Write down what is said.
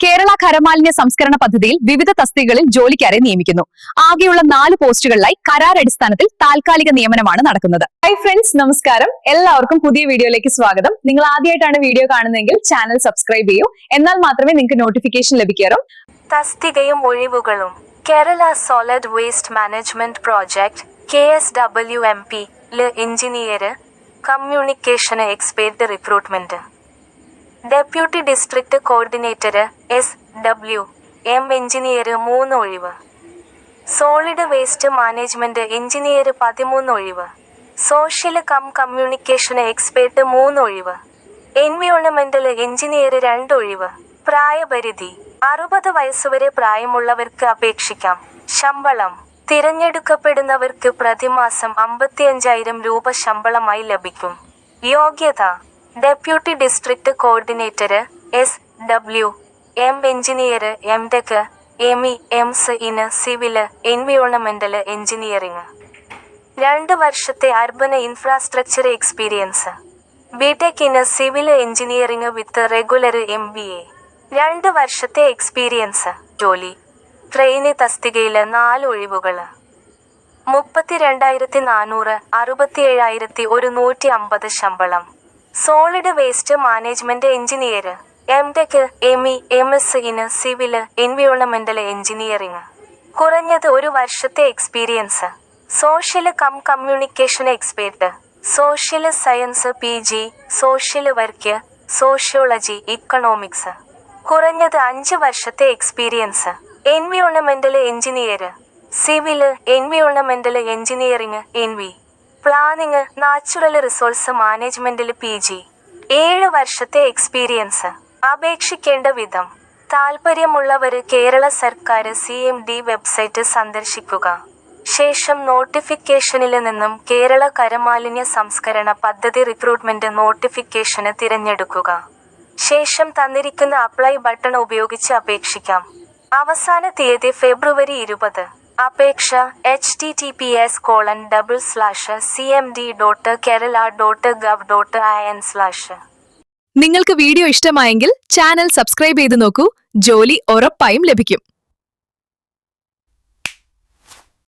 കേരള ഖരമാലിന്യ സംസ്കരണ പദ്ധതിയിൽ വിവിധ തസ്തികകളിൽ ജോലിക്കാരെ നിയമിക്കുന്നു. ആകെയുള്ള 4 പോസ്റ്റുകളിലായി കരാർ അടിസ്ഥാനത്തിൽ താൽക്കാലിക നിയമനമാണ് നടക്കുന്നത്. ഹായ് ഫ്രണ്ട്സ്, നമസ്കാരം. എല്ലാവർക്കും പുതിയ വീഡിയോയിലേക്ക് സ്വാഗതം. നിങ്ങൾ ആദ്യമായിട്ടാണ് വീഡിയോ കാണുന്നതെങ്കിൽ ചാനൽ സബ്സ്ക്രൈബ് ചെയ്യൂ. എന്നാൽ മാത്രമേ നിങ്ങൾക്ക് നോട്ടിഫിക്കേഷൻ ലഭിക്കാറൂ. തസ്തികയും ഒഴിവുകളും. Kerala solid waste management project KSWMP engineer, communication expert recruitment. Deputy district coordinator SWM engineer 3 ഒഴിവ്. സോളിഡ് വേസ്റ്റ് മാനേജ്മെന്റ് എഞ്ചിനീയർ 13 ഒഴിവ്. സോഷ്യൽ കമ്മ്യൂണിക്കേഷൻ എക്സ്പേർട്ട് 3 ഒഴിവ്. എൻവയോൺമെന്റൽ എഞ്ചിനീയർ 2 ഒഴിവ്. പ്രായപരിധി 60 വയസ്സുവരെ പ്രായമുള്ളവർക്ക് അപേക്ഷിക്കാം. ശമ്പളം തിരഞ്ഞെടുക്കപ്പെടുന്നവർക്ക് പ്രതിമാസം 55,000 രൂപ ശമ്പളമായി ലഭിക്കും. യോഗ്യത: deputy district coordinator SWM engineer, MTech, ME, EMS in civil എൻവയോൺമെന്റൽ എഞ്ചിനീയറിംഗ്. 2 വർഷത്തെ urban infrastructure experience. BTech in civil engineering with regular MBA. 2 വർഷത്തെ എക്സ്പീരിയൻസ്. ജോലി: ട്രെയിനി തസ്തികയിൽ 4 ഒഴിവുകൾ. 32,400, 67,150 ശമ്പളം. Solid waste management engineer, MTech, ME, EMS in civil എൻവയോൺമെന്റൽ engineering. കുറഞ്ഞത് 1 വർഷത്തെ experience. Social communication expert. Social science PG, social work, sociology, economics. കുറഞ്ഞത് 5 വർഷത്തെ എക്സ്പീരിയൻസ്. എൻവയോൺമെന്റൽ എഞ്ചിനീയർ, സിവിൽ എൻവയോൺമെന്റൽ engineering NV. Planning, natural resource മാനേജ്മെന്റിൽ PG. 7 വർഷത്തെ എക്സ്പീരിയൻസ്. അപേക്ഷിക്കേണ്ട വിധം: താൽപ്പര്യമുള്ളവര് കേരള സർക്കാർ CMD വെബ്സൈറ്റ് സന്ദർശിക്കുക. ശേഷം നോട്ടിഫിക്കേഷനിൽ നിന്നും കേരള കരമാലിന്യ സംസ്കരണ പദ്ധതി റിക്രൂട്ട്മെന്റ് നോട്ടിഫിക്കേഷന് തിരഞ്ഞെടുക്കുക. ശേഷം തന്നിരിക്കുന്ന അപ്ലൈ ബട്ടൺ ഉപയോഗിച്ച് അപേക്ഷിക്കാം. അവസാന തീയതി ഫെബ്രുവരി 20. അപേക്ഷ https://cmd.kerala.gov.in/ നിങ്ങൾക്ക് വീഡിയോ ഇഷ്ടമായെങ്കിൽ ചാനൽ സബ്സ്ക്രൈബ് ചെയ്ത് നോക്കൂ. ജോലി ഉറപ്പായും ലഭിക്കും.